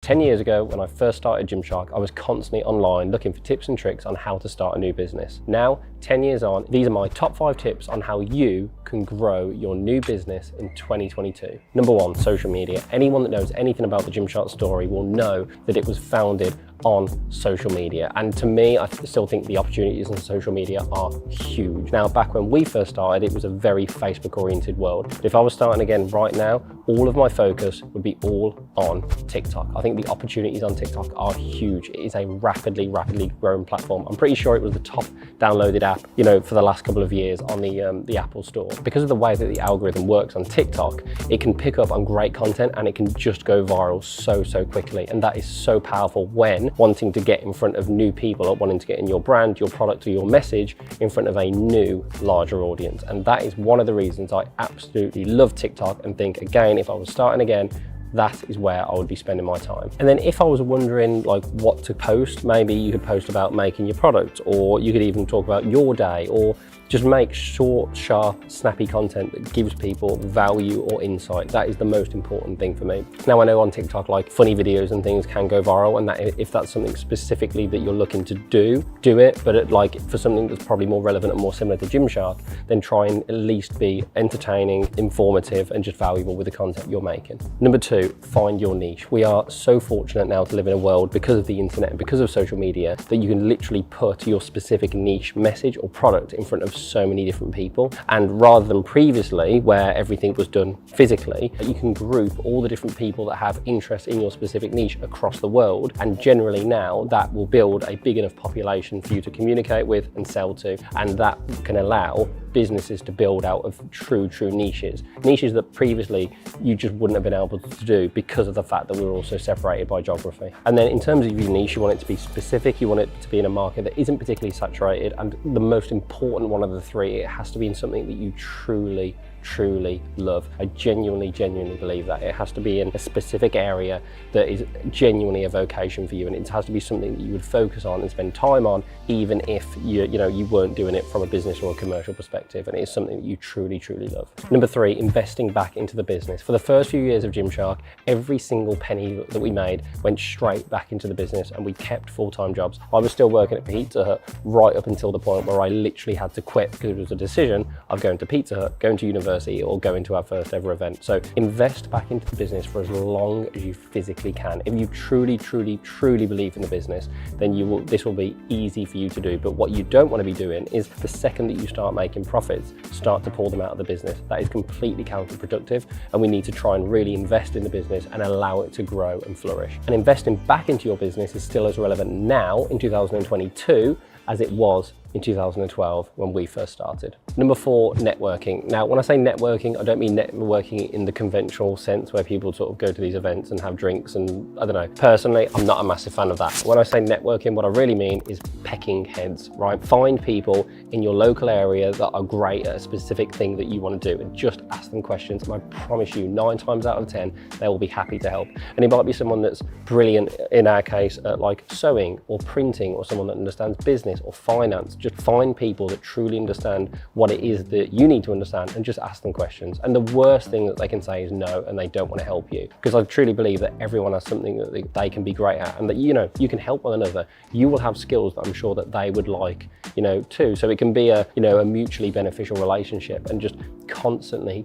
10 years ago, when I first started Gymshark, I was constantly online looking for tips and tricks on how to start a new business. Now, 10 years on, these are my top 5 tips on how you can grow your new business in 2022. Number 1, social media. Anyone that knows anything about the Gymshark story will know that it was founded on social media. And to me, I still think the opportunities on social media are huge. Now, back when we first started, it was a very Facebook-oriented world. But if I was starting again right now, all of my focus would be all on TikTok. I think the opportunities on TikTok are huge. It is a rapidly growing platform. I'm pretty sure it was the top downloaded app, for the last couple of years on the Apple Store. Because of the way that the algorithm works on TikTok, it can pick up on great content and it can just go viral so quickly. And that is so powerful when wanting to get in front of new people or wanting to get in your brand, your product, or your message in front of a new, larger audience. And that is one of the reasons I absolutely love TikTok and think, again, if I was starting again, that is where I would be spending my time. And then if I was wondering what to post, maybe you could post about making your product, or you could even talk about your day, or just make short, sharp, snappy content that gives people value or insight. That is the most important thing for me. Now, I know on TikTok, funny videos and things can go viral, and that if that's something specifically that you're looking to do it. But for something that's probably more relevant and more similar to Gymshark, then try and at least be entertaining, informative, and just valuable with the content you're making. Number 2, find your niche. We are so fortunate now to live in a world, because of the internet and because of social media, that you can literally put your specific niche message or product in front of so many different people. And rather than previously where everything was done physically, you can group all the different people that have interest in your specific niche across the world, and generally now that will build a big enough population for you to communicate with and sell to, and that can allow businesses to build out of true niches that previously you just wouldn't have been able to do because of the fact that we were also separated by geography. And then in terms of your niche, you want it to be specific, you want it to be in a market that isn't particularly saturated, and the most important one of the 3, it has to be in something that you truly love. I genuinely believe that it has to be in a specific area that is genuinely a vocation for you, and it has to be something that you would focus on and spend time on, even if you weren't doing it from a business or a commercial perspective, and it is something that you truly love. Number 3, investing back into the business. For the first few years of Gymshark, every single penny that we made went straight back into the business, and we kept full-time jobs. I was still working at Pizza Hut right up until the point where I literally had to quit, because it was a decision of going to Pizza Hut, going to university, or going to our first ever event. So invest back into the business for as long as you physically can. If you truly believe in the business, then this will be easy for you to do. But what you don't want to be doing is, the second that you start making profits, start to pull them out of the business. That is completely counterproductive, and we need to try and really invest in the business and allow it to grow and flourish. And investing back into your business is still as relevant now in 2022 as it was in 2012 when we first started. Number 4, networking. Now, when I say networking, I don't mean networking in the conventional sense where people sort of go to these events and have drinks and I don't know. Personally, I'm not a massive fan of that. When I say networking, what I really mean is pecking heads, right? Find people in your local area that are great at a specific thing that you want to do and just ask them questions. And I promise you, 9 times out of 10, they will be happy to help. And it might be someone that's brilliant, in our case, at sewing or printing, or someone that understands business or finance. Just find people that truly understand what it is that you need to understand and just ask them questions. And the worst thing that they can say is no, and they don't want to help you. Because I truly believe that everyone has something that they can be great at, and that you can help one another. You will have skills that I'm sure that they would like, too. So it can be a mutually beneficial relationship, and just constantly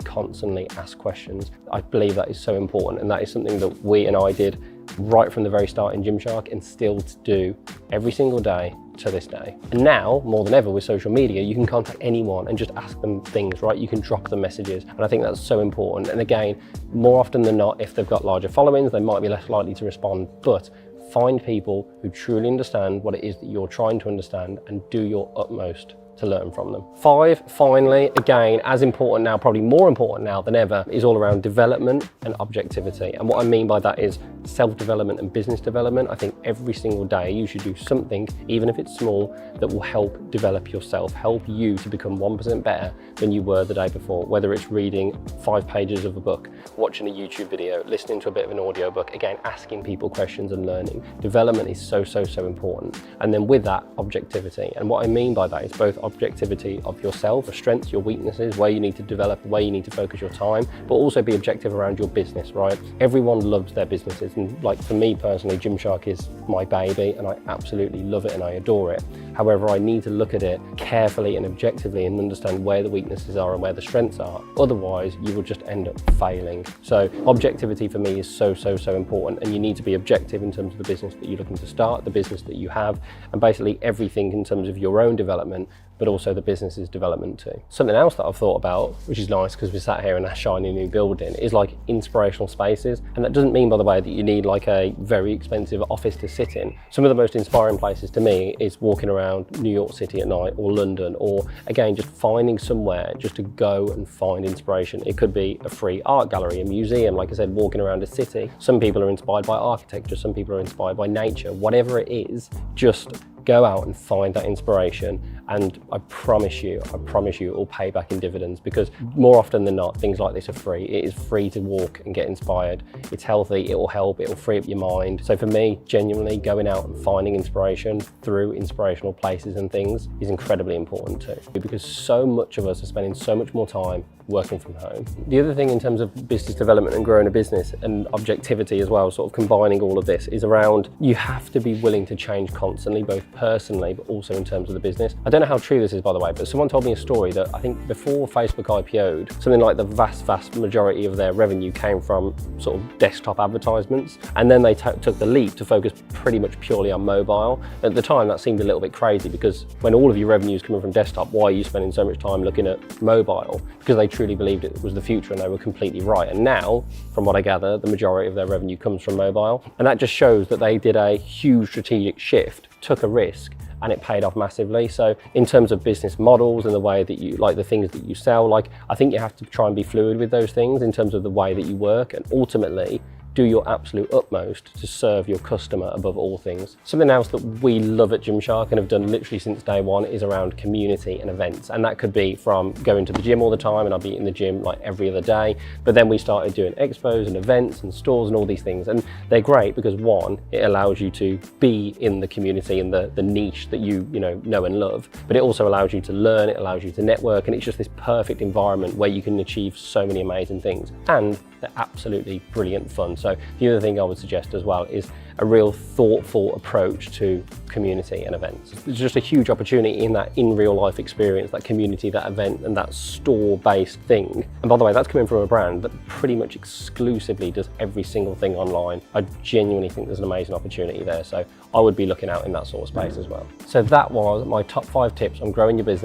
ask questions. I believe that is so important, and that is something that we and I did right from the very start in Gymshark, and still to do every single day to this day. And now, more than ever with social media, you can contact anyone and just ask them things, right? You can drop them messages, and I think that's so important. And again, more often than not, if they've got larger followings, they might be less likely to respond, but find people who truly understand what it is that you're trying to understand and do your utmost to learn from them. 5, finally, again, as important now, probably more important now than ever, is all around development and objectivity. And what I mean by that is self-development and business development. I think every single day you should do something, even if it's small, that will help develop yourself, help you to become 1% better than you were the day before, whether it's reading 5 pages of a book, watching a YouTube video, listening to a bit of an audio book, again, asking people questions and learning. Development is so important. And then with that, objectivity. And what I mean by that is both objectivity of yourself, your strengths, your weaknesses, where you need to develop, where you need to focus your time, but also be objective around your business, right? Everyone loves their businesses, and like for me personally, Gymshark is my baby and I absolutely love it and I adore it. However, I need to look at it carefully and objectively and understand where the weaknesses are and where the strengths are. Otherwise, you will just end up failing. So objectivity for me is so important, and you need to be objective in terms of the business that you're looking to start, the business that you have, and basically everything in terms of your own development, but also the business's development too. Something else that I've thought about, which is nice because we're sat here in a shiny new building, is like inspirational spaces. And that doesn't mean, by the way, that you need like a very expensive office to sit in. Some of the most inspiring places to me is walking around New York City at night, or London, or again, just finding somewhere just to go and find inspiration. It could be a free art gallery, a museum, like I said, walking around a city. Some people are inspired by architecture, some people are inspired by nature. Whatever it is, just go out and find that inspiration, and I promise you it will pay back in dividends, because more often than not, things like this are free. It is free to walk and get inspired. It's healthy, it will help, it will free up your mind. So for me, genuinely going out and finding inspiration through inspirational places and things is incredibly important too, because so much of us are spending so much more time working from home. The other thing in terms of business development and growing a business and objectivity as well, sort of combining all of this, is around you have to be willing to change constantly, both personally but also in terms of the business. I don't know how true this is, by the way, but someone told me a story that I think before Facebook IPO'd, something like the vast majority of their revenue came from sort of desktop advertisements, and then they took the leap to focus pretty much purely on mobile. At the time that seemed a little bit crazy, because when all of your revenue is coming from desktop, why are you spending so much time looking at mobile? Because they truly believed it was the future, and they were completely right. And now, from what I gather, the majority of their revenue comes from mobile. And that just shows that they did a huge strategic shift, took a risk, and it paid off massively. So in terms of business models and the way that you, like the things that you sell, like I think you have to try and be fluid with those things in terms of the way that you work, and ultimately do your absolute utmost to serve your customer above all things. Something else that we love at Gymshark and have done literally since day one is around community and events. And that could be from going to the gym all the time, and I'd be in the gym like every other day, but then we started doing expos and events and stores and all these things. And they're great because one, it allows you to be in the community and the niche that you know and love, but it also allows you to learn, it allows you to network, and it's just this perfect environment where you can achieve so many amazing things. And they're absolutely brilliant fun. So the other thing I would suggest as well is a real thoughtful approach to community and events. There's just a huge opportunity in that in real life experience, that community, that event, and that store-based thing. And by the way, that's coming from a brand that pretty much exclusively does every single thing online. I genuinely think there's an amazing opportunity there. So I would be looking out in that sort of space as well. So that was my top 5 tips on growing your business